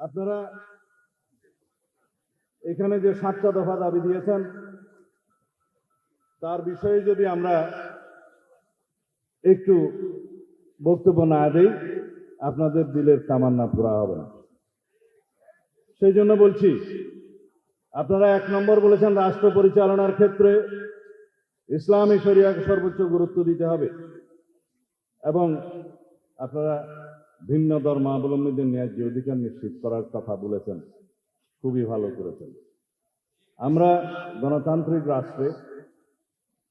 আপনারা এখানে যে 7টা দফা দাবি দিয়েছেন তার বিষয়ে যদি আমরা একটু বক্তব্য না দেই আপনাদের দিলের তামান্না পুরা হবে না। সেই জন্য বলছি, আপনারা 1 নম্বর বলেছেন রাষ্ট্র পরিচালনার ক্ষেত্রে ইসলামী শরিয়াকে সর্বোচ্চ গুরুত্ব দিতে হবে এবং আপনারা ভিন্ন ধর্মাবলম্বীদের ন্যায্য অধিকার নিশ্চিত করার কথা বলেছেন। খুবই ভালো করেছেন। আমরা গণতান্ত্রিক রাষ্ট্রে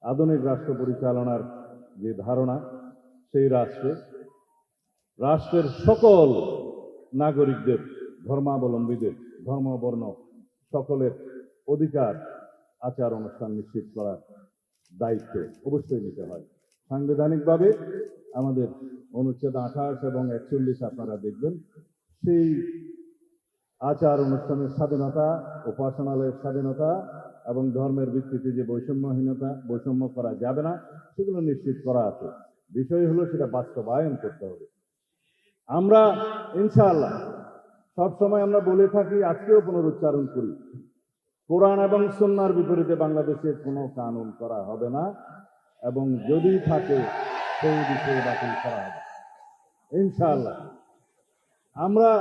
আধুনিক রাষ্ট্র পরিচালনার যে ধারণা, সেই রাষ্ট্রের সকল নাগরিকদের, ধর্মাবলম্বীদের, ধর্মবর্ণ সকলের অধিকার আচার অনুষ্ঠান নিশ্চিত করার দায়িত্ব অবশ্যই নিতে হয়। সাংবিধানিকভাবে আমাদের অনুচ্ছেদ 28 এবং 41 আপনারা দেখবেন, সেই আচার অনুষ্ঠানের স্বাধীনতা, উপাসনালয়ের স্বাধীনতা এবং ধর্মের ভিত্তিতে যে বৈষম্য করা যাবে না, সেগুলো নিশ্চিত করা আছে। বিষয় হলো সেটা বাস্তবায়ন করতে হবে। আমরা ইনশাআল্লাহ সবসময় আমরা বলে থাকি, আজকেও পুনরুচ্চারণ করি, কোরআন এবং সুন্নাহর বিপরীতে বাংলাদেশে কোনো কানুন করা হবে না এবং যদি থাকে সেই বিষয়ে বাতিল করা হবে ইনশাআল্লাহ। আমরা,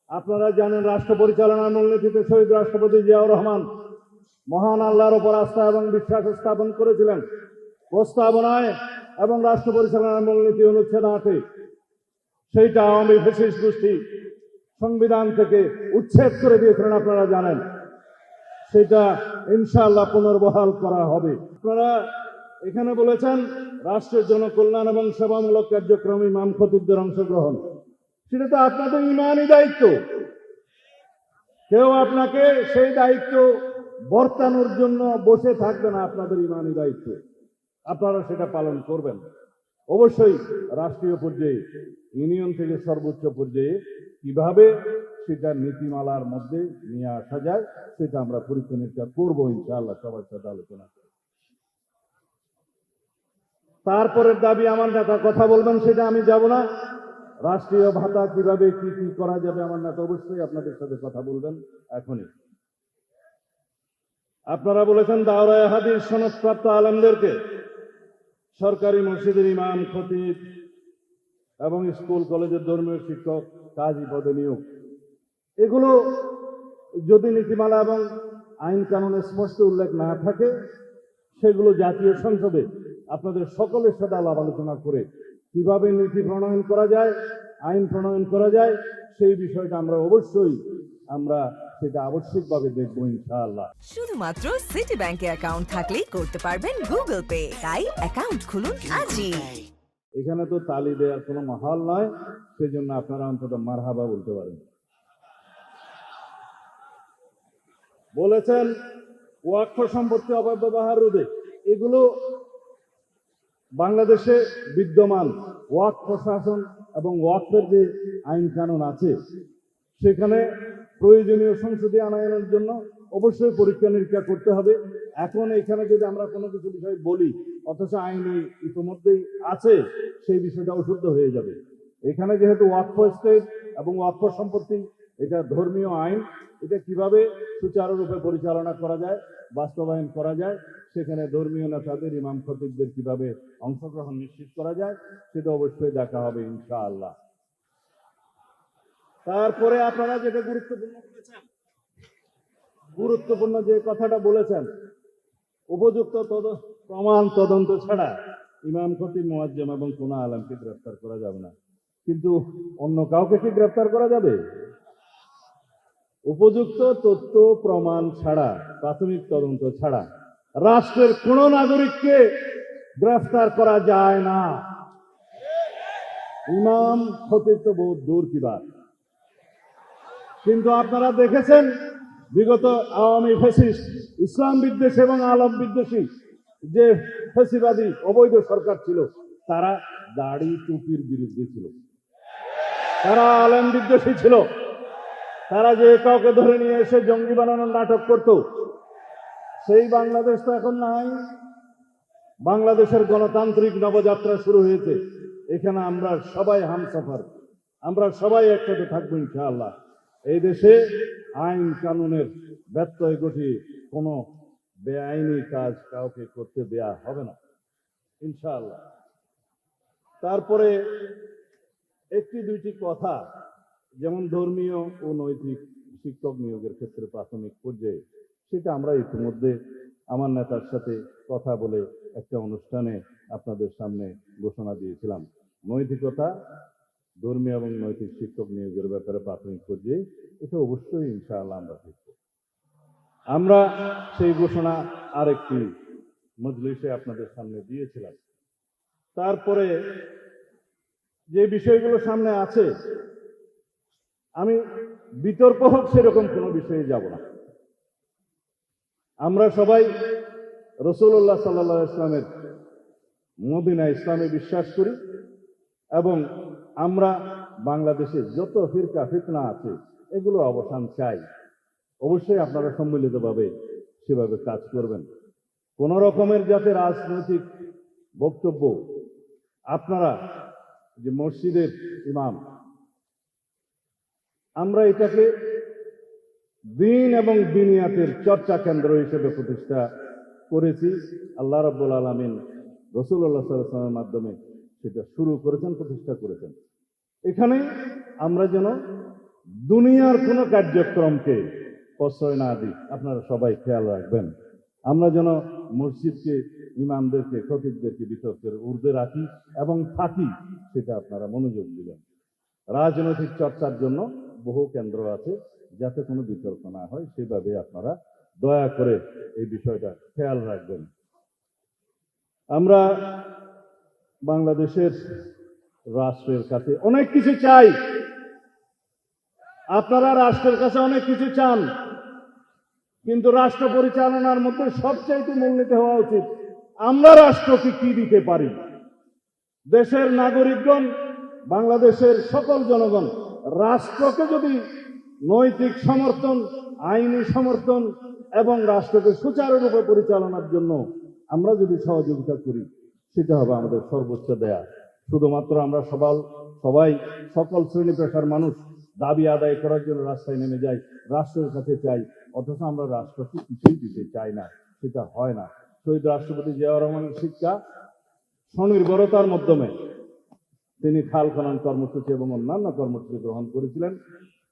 আপনারা জানেন, রাষ্ট্র পরিচালনার মূলনীতিতে শহীদ রাষ্ট্রপতি জিয়াউর রহমান মহান আল্লাহর ওপর আস্থা এবং বিশ্বাস স্থাপন করেছিলেন। প্রস্তাবনায় এবং রাষ্ট্র পরিচালনার মূলনীতি অনুচ্ছেদ 8 সেইটা আওয়ামী ফ্যাসিস্ট গোষ্ঠী সংবিধান থেকে উচ্ছেদ করে দিয়েছিলেন, আপনারা জানেন। সেটা ইনশাআল্লাহ পুনর্বহাল করা হবে। আপনারা এখানে বলেছেন রাষ্ট্রের জনকল্যাণ এবং সেবামূলক কার্যক্রমে ইমাম খতিবদের অংশগ্রহণ। সেটা তো আপনাদের ইমানি দায়িত্ব। কেউ আপনাকে সেই দায়িত্ব বর্তানোর জন্য বসে থাকবে না, আপনাদের ইমানি দায়িত্ব। আপনারা সেটা পালন করবেন। অবশ্যই রাষ্ট্রীয় পর্যায়ে, ইউনিয়ন থেকে সর্বোচ্চ পর্যায়ে কিভাবে সেটা নীতিমালার মধ্যে নিয়ে আসা যায় সেটা আমরা পরীক্ষা নিরীক্ষা করবো ইনশাআল্লাহ, সবার সাথে আলোচনা করব। তারপরের দাবি আমার নেতা কথা বলবেন, সেটা আমি যাব না। রাষ্ট্রীয় ভাতা কিভাবে কি কি করা যাবে, আমার নেতা অবশ্যই আপনাদের সাথে কথা বলবেন এখনই। আপনারা বলেছেন দাওরায়ে হাদিস সনদপ্রাপ্ত আলেমদেরকে সরকারি মসজিদের ইমাম, খতিব এবং স্কুল কলেজের ধর্মীয় শিক্ষক, কাজী পদে নিয়োগ। এগুলো যদি নীতিমালা এবং আইন কানুনে স্পষ্ট উল্লেখ না থাকে, সেগুলো জাতীয় সংসদে আপনাদের সকলের সাথে আলাপ আলোচনা করে কিভাবে নীতি প্রণয়ন করা যায়, আইন প্রণয়ন করা যায়, সেই বিষয়টা আমরা সেটা আবশ্যিকভাবে দেখবো ইনশাআল্লাহ। শুধুমাত্র সিটি ব্যাংকে অ্যাকাউন্ট থাকলেই করতে পারবেন গুগল পে। তাই অ্যাকাউন্ট খুলুন আজই। এখানে তো তালি দেওয়ার কোনো মাহল নয়, সেই জন্য আপনারা অন্তত মারহাবা বলতে পারেন। বলেছেন ওয়াকফ সম্পত্তি অপব্যবহার রোধে। এগুলো বাংলাদেশে বিদ্যমান ওয়াকফ প্রশাসন এবং ওয়াকফের যে আইন কানুন আছে, সেখানে প্রয়োজনীয় সংশোধনী আনয়নের জন্য অবশ্যই পরীক্ষা নিরীক্ষা করতে হবে। এখন এখানে যদি আমরা কোনো কিছু বিষয় বলি অথচ আইনে ইতিমধ্যেই আছে, সেই বিষয়টা অশুদ্ধ হয়ে যাবে। এখানে যেহেতু ওয়াকফ এস্টেট এবং ওয়াকফ সম্পত্তি, এটা ধর্মীয় আইন, এটা কিভাবে সুচারুরূপে পরিচালনা করা যায়, বাস্তবায়ন করা যায়, সেখানে ধর্মীয় নেতাদের, ইমাম খতিবদের কিভাবে অংশগ্রহণ নিশ্চিত করা যায়, সেটা অবশ্যই দেখা হবে ইনশাআল্লাহ। তারপরে আপনারা যেটা গুরুত্বপূর্ণ যে কথাটা বলেছেন, উপযুক্ত প্রমাণ তদন্ত ছাড়া ইমাম, খতিব, মুয়াজ্জিম এবং কোন আলেমকে গ্রেফতার করা যাবে না। কিন্তু অন্য কাউকে কি গ্রেফতার করা যাবে? উপযুক্ত তথ্য প্রমাণ ছাড়া, প্রাথমিক তদন্ত ছাড়া রাষ্ট্রের কোন নাগরিককে গ্রেফতার করা যায় না। ইমাম, খতিব তো বহুত দূর কি বাত। কিন্তু আপনারা দেখেছেন বিগত আওয়ামী ফ্যাসিস্ট, ইসলাম বিদ্বেষী এবং আলম বিদ্বেষী যে ফ্যাসিবাদী অবৈধ সরকার ছিল, তারা দাড়ি টুপির বিরুদ্ধে ছিল, তারা আলেম বিদ্বেষী ছিল, তারা যে কাউকে ধরে নিয়ে এসে জঙ্গি বানানোর নাটক করত। সেই বাংলাদেশ তো এখন নাই। বাংলাদেশের গণতান্ত্রিক নবযাত্রা শুরু হয়েছে। এখানে আমরা সবাই হামসফর, আমরা সবাই একসাথে থাকবো ইনশাআল্লাহ। এই দেশে আইন কানুনের ব্যত্যয় ঘটিয়ে কোনো বেআইনি কাজ কাউকে করতে দেয়া হবে না ইনশাআল্লাহ। তারপরে একটি দুইটি কথা, যেমন ধর্মীয় ও নৈতিক শিক্ষক নিয়োগের ক্ষেত্রে প্রাথমিক পর্যায়ে, সেটা আমরা ইতিমধ্যে আমার নেতার সাথে কথা বলে একটা অনুষ্ঠানে আপনাদের সামনে ঘোষণা দিয়েছিলাম। নৈতিকতা, ধর্মীয় এবং নৈতিক শিক্ষক নিয়োগের ব্যাপারে প্রাথমিক পর্যায়ে এটা অবশ্যই ইনশাআল্লাহ আমরা দেখব। আমরা সেই ঘোষণা আরেকটি মজলিসে আপনাদের সামনে দিয়েছিলাম। তারপরে যে বিষয়গুলো সামনে আছে, আমি বিতর্ক হোক সেরকম কোনো বিষয়ে যাব না। আমরা সবাই রাসূলুল্লাহ সাল্লাল্লাহু আলাইহি ওয়াসাল্লামের মদিনা ইসলামে বিশ্বাস করি এবং আমরা বাংলাদেশে যত ফিরকা ফিতনা আছে এগুলো অবসান চাই। অবশ্যই আপনারা সম্মিলিতভাবে সেভাবে কাজ করবেন। কোন রকমের যাতে রাজনৈতিক বক্তব্য, আপনারা যে মসজিদের ইমাম, আমরা এটাকে দ্বীন এবং দিনিয়াতের চর্চা কেন্দ্র হিসেবে প্রতিষ্ঠা করেছি। আল্লাহ রাব্বুল আলামিন রাসূলুল্লাহ সাল্লাল্লাহু আলাইহি ওয়াসাল্লামের মাধ্যমে সেটা শুরু করেছেন, প্রতিষ্ঠা করেছেন। এখানে আমরা যেন দুনিয়ার কোনো কার্যক্রমকে প্রশ্রয় না দিই, আপনারা সবাই খেয়াল রাখবেন। আমরা যেন মসজিদকে, ইমামদেরকে, খতিবদেরকে বিতর্কের ঊর্ধ্বে রাখি এবং থাকি, সেটা আপনারা মনোযোগ দিবেন। রাজনৈতিক চর্চার জন্য বহু কেন্দ্র আছে, যাতে কোনো বিতর্ক না হয় সেভাবে আপনারা দয়া করে এই বিষয়টা খেয়াল রাখবেন। আমরা বাংলাদেশের রাষ্ট্রের কাছে অনেক কিছু চাই, আপনারা রাষ্ট্রের কাছে অনেক কিছু চান, কিন্তু রাষ্ট্র পরিচালনার মধ্যে সবচাইতে মূলনীতি হওয়া উচিত আমরা রাষ্ট্রকে কি দিতে পারি। দেশের নাগরিকগণ, বাংলাদেশের সকল জনগণ রাষ্ট্রকে যদি নৈতিক সমর্থন, আইনি সমর্থন এবং রাষ্ট্রকে সুচারুরূপে পরিচালনার জন্য আমরা যদি সহযোগিতা করি, সেটা হবে আমাদের সর্বোচ্চ দেয়া। শুধুমাত্র আমরা সবাই সকল শ্রেণী পেশার মানুষ দাবি আদায় করার জন্য রাস্তায় নেমে যাই, রাষ্ট্রের কাছে চাই, অথচ আমরা রাষ্ট্রকে কিছুই দিতে চাই না, সেটা হয় না। শহীদ রাষ্ট্রপতি জিয়াউর রহমানের শিক্ষা স্বনির্ভরতার মাধ্যমে তিনি খাল খনন কর্মসূচি এবং অন্যান্য কর্মসূচি গ্রহণ করেছিলেন,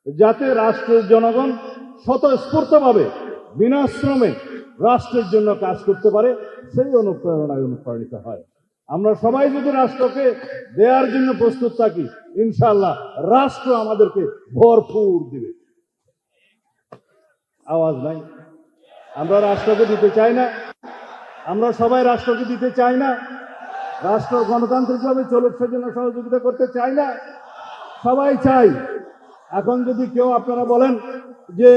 যাতে রাষ্ট্রের জনগণ স্বতঃস্ফূর্তভাবে বিনা শ্রমে রাষ্ট্রের জন্য কাজ করতে পারে, সেই অনুপ্রেরণায় অনুপ্রাণিত হয়। আমরা সবাই যদি রাষ্ট্রকে দেওয়ার জন্য প্রস্তুত থাকি, ইনশাআল্লাহ রাষ্ট্র আমাদেরকে ভরপুর দিবে। আওয়াজ নাই? আমরা রাষ্ট্রকে দিতে চাই না, আমরা সবাই রাষ্ট্রকে দিতে চাই না, রাষ্ট্র গণতান্ত্রিকভাবে চলুক সেজন্য সহযোগিতা করতে চাই না, সবাই চাই। এখন যদি কেউ আপনারা বলেন যে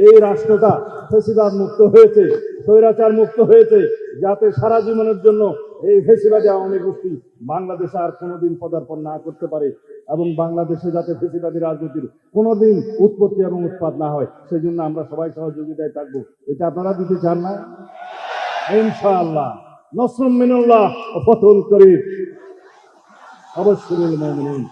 এই রাষ্ট্রটা ফেসিবাদ মুক্ত হয়েছে, স্বৈরাচার মুক্ত হয়েছে, যাতে সারা জীবনের জন্য এই ফেসিবাদী আওয়ামী গোষ্ঠী বাংলাদেশে আর কোনোদিন পদার্পণ না করতে পারে এবং বাংলাদেশে যাতে ফেসিবাদী রাজনীতির কোনোদিন উৎপত্তি এবং উৎপাদ না হয়, সেজন্য আমরা সবাই সহযোগিতায় থাকবো, এটা আপনারা দিতে চান না? ইনশাআল্লাহ নসরুম মিনাল্লাহ ওয়া ফাতহুন করিম। অবশ্যই মুমিনিন।